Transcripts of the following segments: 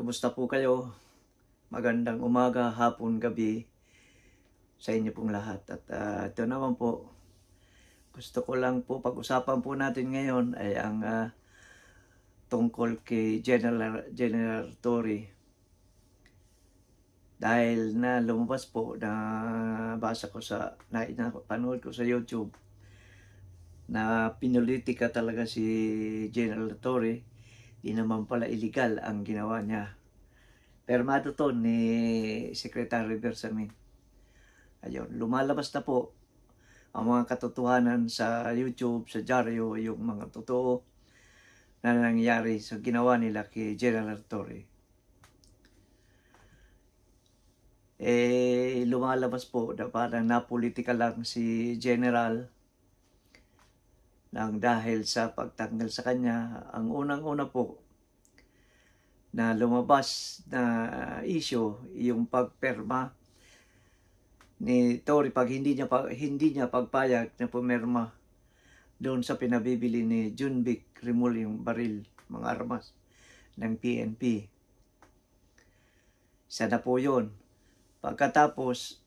Kumusta po kayo? Magandang umaga, hapon, gabi sa inyo pong lahat. At ito naman po, gusto ko lang po pag-usapan po natin ngayon ay ang tungkol kay General Torre. Dahil na lumabas po, na basa ko panood ko sa YouTube na pinulitika talaga si General Torre. Di naman pala illegal ang ginawa niya. Permado to ni Secretary Bersamin. Ayun, lumalabas na po ang mga katotohanan sa YouTube, sa dyaryo, yung mga totoo na nangyari sa ginawa nila kay General Torre. Lumalabas po na parang napolitika lang si General nang dahil sa pagtanggal sa kanya. Ang unang-una po na lumabas na issue, yung pagperma ni Torre pag hindi niya pagpayag na pumirma doon sa pinabibili ni Junvic Rimul, yung baril, mga armas ng PNP. Sana po yun. Pagkatapos,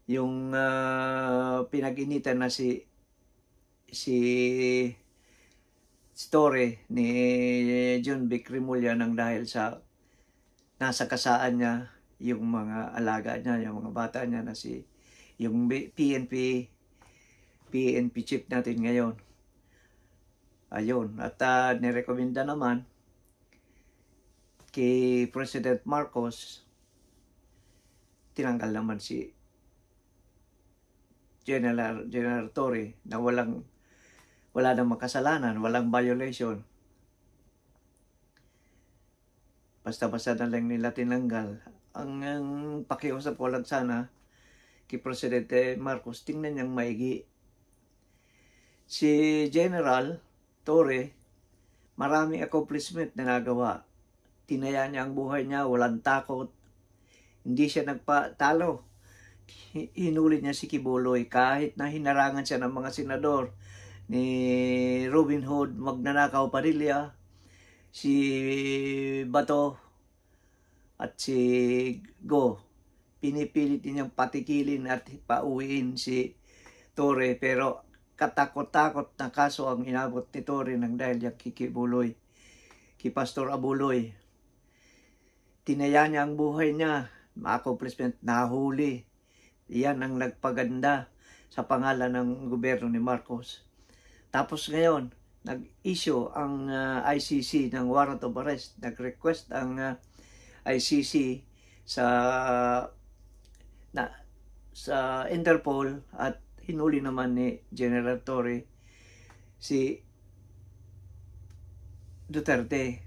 yung pinag-initan na si Torre ni Junvic Rimulya nang dahil sa nasa kasaan niya yung mga alaga niya, yung mga bata niya na yung PNP chief natin ngayon. Ayun, at nirekomenda naman kay President Marcos, tinanggal naman si General Torre na wala namang kasalanan, walang violation. Basta-basta na lang nila tinanggal. Ang pakiusap ko lang sana kay Presidente Marcos, tingnan niyang maigi. Si General Torre, maraming accomplishment na nagawa. Tinaya niya ang buhay niya, walang takot. Hindi siya nagpatalo. Hinuli niya si Kibuloy kahit na hinarangan siya ng mga senador ni Robin Hood, Magnanakaw Padilla, si Bato at si Go. Pinipilit niyang patikilin at pauwiin si Torre, pero katakot-takot na kaso ang inabot ni Torre nang dahil yung Kibuloy, kay Pastor Abuloy. Tinaya niya ang buhay niya, ma-accomplishment, nahuli. Iyan ang nagpaganda sa pangalan ng gobyerno ni Marcos. Tapos ngayon, nag-issue ang ICC ng warrant of arrest. Nag-request ang ICC sa Interpol at hinuli naman ni General Torre si Duterte.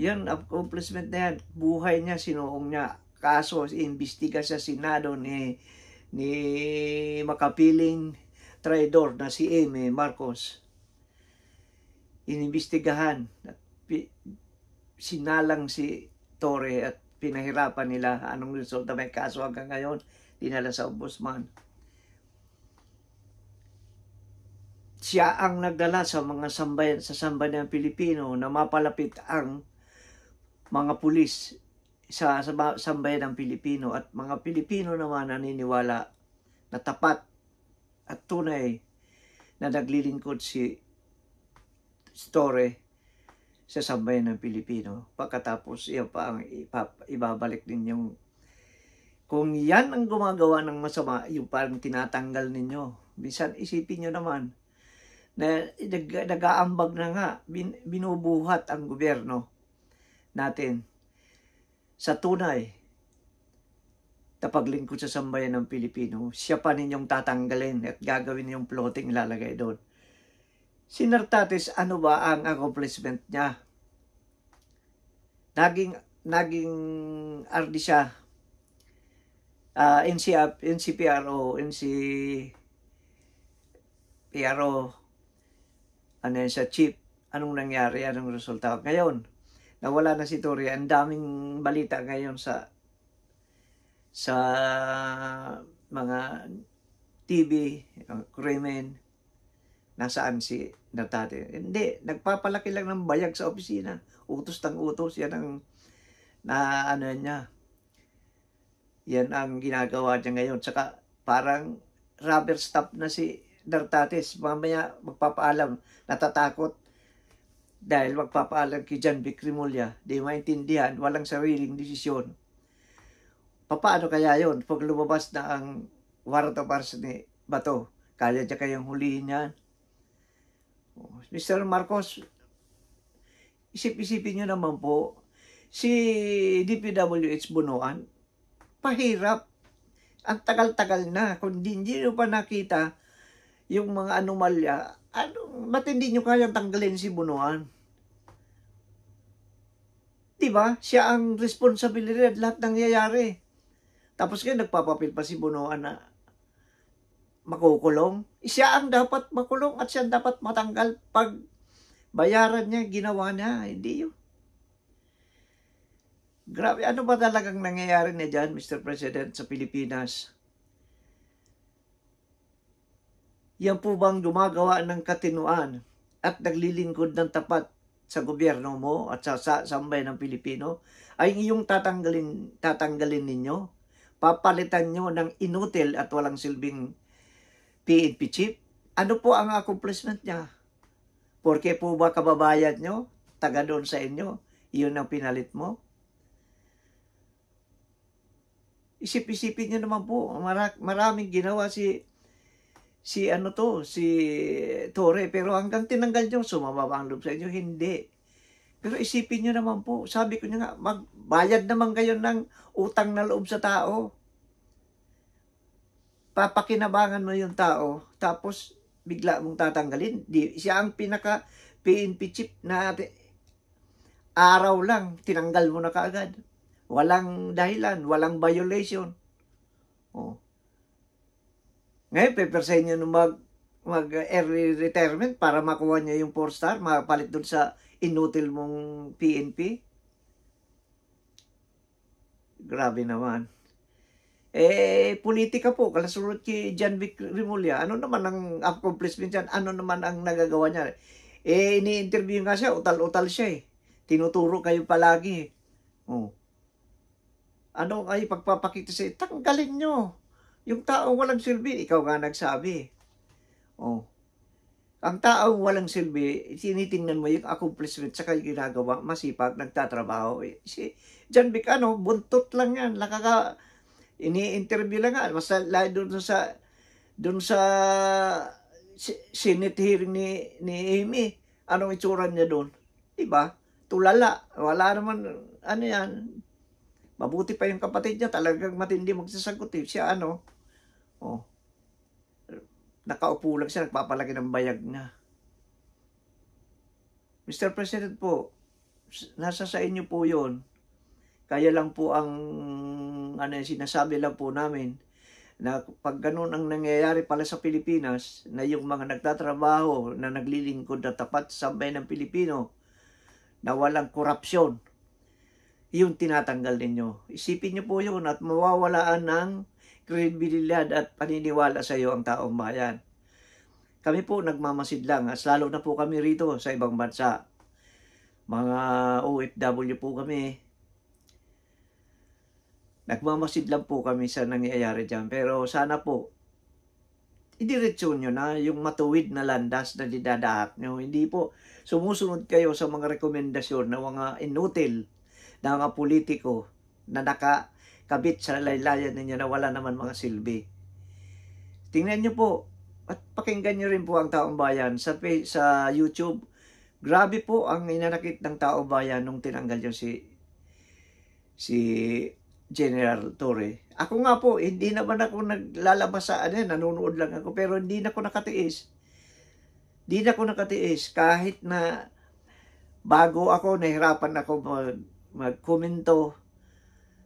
Yan, accomplishment na yan. Buhay niya, sinuong niya. Kaso, imbestiga sa Senado ni makapiling traidor na si Amy Marcos. Inimbestigahan at sinalang si Torre at pinahirapan nila. Anong resulta? May kaso hanggang ngayon, dinala sa ombudsman. Siya ang nagdala sa mga sambayan ng Pilipino na mapalapit ang mga pulis sa sambayan ng Pilipino, at mga Pilipino naman naniniwala na tapat at tunay na naglilingkod si Torre sa sambayan ng Pilipino. Pagkatapos yan pa ang ibabalik ninyong, kung yan ang gumagawa ng masama, yung parang tinatanggal ninyo. Bisan isipin nyo naman na nag-aambag na nga, binubuhat ang gobyerno natin sa tunay na paglingkod sa sambayan ng Pilipino. Siya pa ninyong tatanggalin at gagawin ninyong floating lalagay doon. Si Nartates, ano ba ang accomplishment niya? Naging RD siya. NCPRO, ano yan siya, chief. Anong nangyari? Anong resulta? Ngayon, nawala na si Torre. Ang daming balita ngayon sa mga TV, krimen, nasaan si Duterte. Hindi, nagpapalaki lang ng bayag sa opisina. Utos ng utos, yan ang yan ang ginagawa niya ngayon. Tsaka parang rubber stamp na si Duterte. Mamaya magpapaalam, natatakot dahil magpapaalam kay John Vic Rimulya. Di maintindihan, walang sariling desisyon. Paano kaya yon pag lumabas na ang warrant of arrest ni Bato? Kaya niya kayang hulihin yan? Mr. Marcos, isip-isipin nyo naman po, si DPWH Bunuan, pahirap. Ang tagal-tagal na. Kung hindi nyo pa nakita yung mga anomalya, ba't hindi nyo kayang tanggalin si Bunuan? Diba? Siya ang responsibilidad lahat nangyayari. Tapos ngayon nagpapapil pa si Bunuan na makukulong. Siya ang dapat makulong at siya ang dapat matanggal pag bayaran niya, ginawa niya. Hindi yun. Grabe, ano ba talagang nangyayari na dyan, Mr. President, sa Pilipinas? Yan po bang gumagawa ng katinuan at naglilingkod ng tapat sa gobyerno mo at sa sambayan ng Pilipino ay iyong tatanggalin ninyo? Papalitan nyo ng inutil at walang silbing PNP chief? Ano po ang accomplishment niya? Porque po ba kababayan nyo, taga doon sa inyo, iyon ang pinalit mo? Isip-isipin nyo naman po, maraming ginawa si Torre, pero hanggang tinanggal nyo, sumababa ang loob sa inyo, hindi. Pero isipin nyo naman po, sabi ko nyo nga, magbayad naman kayo ng utang na loob sa tao. Papakinabangan mo yung tao, tapos bigla mong tatanggalin. Siya ang pinaka-PNP chief na araw lang, tinanggal mo na kaagad. Walang dahilan, walang violation. Oh. Ngayon, pepersahin nyo mag-early retirement para makuha niya yung 4-star, mapalit dun sa inutil mong PNP. Grabe naman. Politika po, kalasunod kay John Vic Rimulya. Ano naman ang accomplishment yan? Ano naman ang nagagawa niya? Ini-interview nga siya, utal-utal siya eh. Tinuturo kayo palagi. Oh. Ano ay pagpapakita siya? Tanggalin nyo. Yung taong walang silbi, ikaw nga nagsabi. Oh. Ang taong walang silbi, tinitingnan mo yung accomplishment sa kayo ginagawa, masipag, nagtatrabaho. Si John Vic, buntot lang yan. Ini-interview lang nga. Basta doon sa Senate hearing ni Amy, anong itsura niya doon? Diba? Tulala. Wala naman, yan. Mabuti pa yung kapatid niya, talagang matindi magsasagot eh. Siya nakaupo lang siya, nagpapalaki ng bayag niya. Mr. President po, nasa sa inyo po yun. Kaya lang po ang sinasabi lang po namin na pag ganun ang nangyayari pala sa Pilipinas, na yung mga nagtatrabaho na naglilingkod na tapat sa sambayan ng Pilipino, na walang korupsyon, yung tinatanggal ninyo. Isipin nyo po yun at mawawalaan ng kredibilidad at paniniwala sa iyo ang taong bayan. Kami po nagmamasid lang, as lalo na po kami rito sa ibang bansa. Mga OFW po kami. Nagmamasid lang po kami sa nangyayari dyan. Pero sana po, idiretso nyo na yung matuwid na landas na didadahak nyo. Hindi po sumusunod kayo sa mga rekomendasyon na mga inutil na mga politiko na nakakabit sa laylayan ninyo na wala naman mga silbi. Tingnan nyo po at pakinggan nyo rin po ang taong bayan sa YouTube. Grabe po ang inanakit ng taong bayan nung tinanggal nyo si General Torre. Ako nga po, hindi naman ako naglalabas sa nanonood lang ako, pero hindi na ako nakatiis. Hindi na ako nakatiis kahit na bago ako, nahirapan ako magkomento.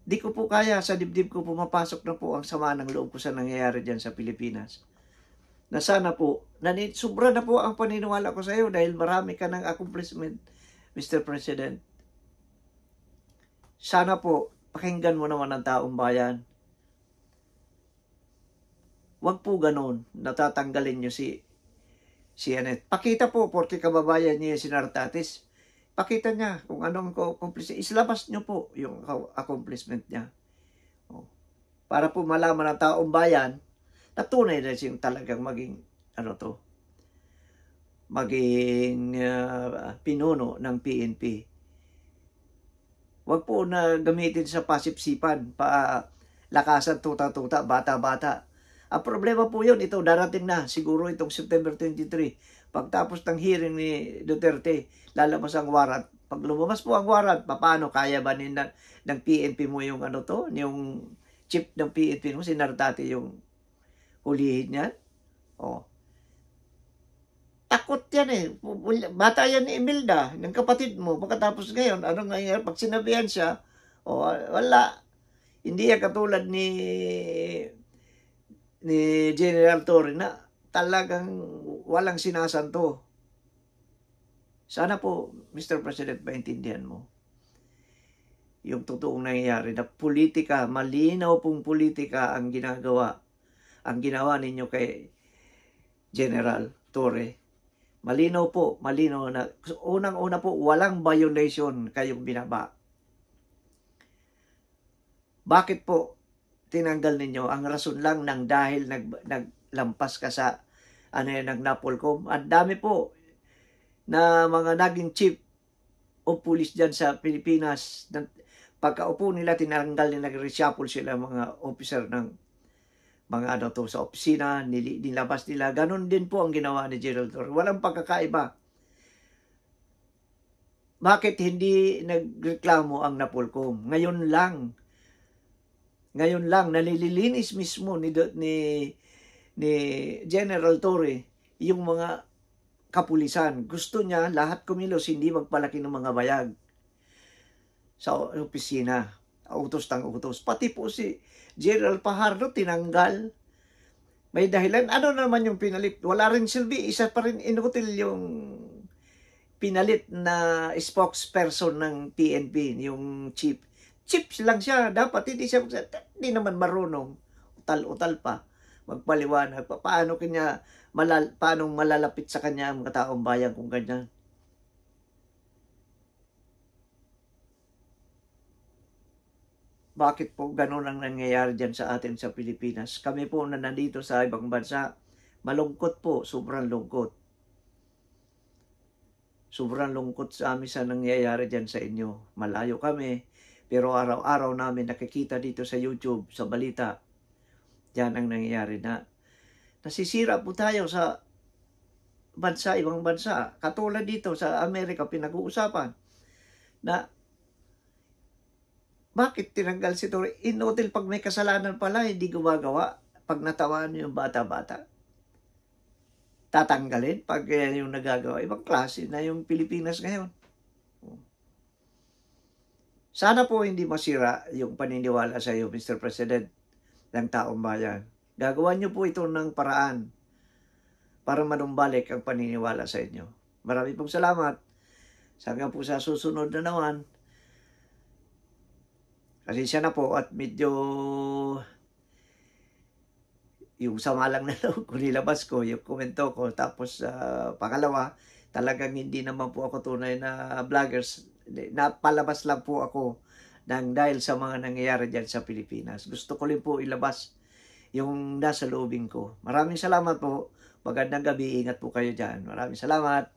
Di ko po kaya, sa dibdib ko pumapasok na po ang sama ng loob ko sa nangyayari dyan sa Pilipinas. Na sana po, sobra na po ang paniniwala ko sa iyo dahil marami ka ng accomplishment, Mr. President. Sana po, pakinggan mo naman ang taong bayan. Huwag po ganun, natatanggalin nyo si CNN. Pakita po, porque kababayan niya si Nartatis. Pakita niya kung anong accomplishment. Islabas niyo po yung accomplishment niya. Para po malaman ng taong bayan na tunay na siyang talagang maging maging pinuno ng PNP. Huwag po na gamitin sa pasipsipan, lakasan tuta-tuta, bata-bata. Ang problema po yun, ito darating na, siguro itong September 23. Pagtapos ng hearing ni Duterte, lalabas ang warrant. Pag lumabas po ang warrant, paano kaya ba ng PNP mo yung yung chief ng PNP mo, si Nartati yung hulihin niyan? Takot yan eh. Bata yan ni Imelda, ng kapatid mo. Pagkatapos ngayon, ano ngayon, pag sinabihan siya, wala. Hindi yan katulad ni General Torre na talagang walang sinasanto. Sana po, Mr. President, maintindihan mo yung totoong nangyayari na politika, malinaw pong politika ang ginagawa. Ang ginawa ninyo kay General Torre. Malinaw po, malinaw na unang-una po, walang violation kayong binaba. Bakit po tinanggal ninyo? Ang rason lang ng dahil naglampas ka sa nag-NAPOLCOM. Ang dami po na mga naging chief o police dyan sa Pilipinas. Pagkaupo nila, tinanggal nila, nag-reshuffle sila mga officer ng mga sa opisina, nilabas nila. Ganon din po ang ginawa ni General Torre. Walang pagkakaiba. Bakit hindi nagreklamo ang NAPOLCOM? Ngayon lang, nalilinis mismo ni General Torre yung mga kapulisan. Gusto niya lahat kumilos, hindi magpalaki ng mga bayag sa opisina. Utos tang utos. Pati po si General Fajardo tinanggal. May dahilan. Ano naman yung pinalit? Wala rin silbi. Isa pa rin inutil yung pinalit na spokesperson ng PNP, yung chief. Chief lang siya. Dapat hindi naman marunong. Utal-utal pa. Magpaliwanag. Paano malalapit sa kanya ang mga taong bayan kung ganyan? Bakit po ganun ang nangyayari dyan sa atin sa Pilipinas? Kami po na nandito sa ibang bansa, malungkot po, sobrang lungkot. Sobrang lungkot sa amin sa nangyayari dyan sa inyo. Malayo kami, pero araw-araw namin nakikita dito sa YouTube, sa balita. Yan ang nangyayari na. Nasisira po tayo sa bansa, ibang bansa. Katulad dito sa Amerika, pinag-uusapan na bakit tinanggal si Torre? Inutil pag may kasalanan pala, hindi gumagawa. Pag natawaan yung bata-bata, tatanggalin pag yung nagagawa. Ibang klase na yung Pilipinas ngayon. Sana po hindi masira yung paniniwala sa iyo, Mr. President, ng taong bayan. Gagawa niyo po ito ng paraan para manumbalik ang paniniwala sa inyo. Marami pong salamat. Hanggang po sa susunod na naman. Kasi siya na po at medyo yung sama lang na loob ko, nilabas ko, yung komento ko. Tapos pangalawa, talagang hindi naman po ako tunay na vloggers. Napalabas lang po ako dahil sa mga nangyayari dyan sa Pilipinas. Gusto ko rin po ilabas yung nasa loobing ko. Maraming salamat po. Magandang gabi. Ingat po kayo dyan. Maraming salamat.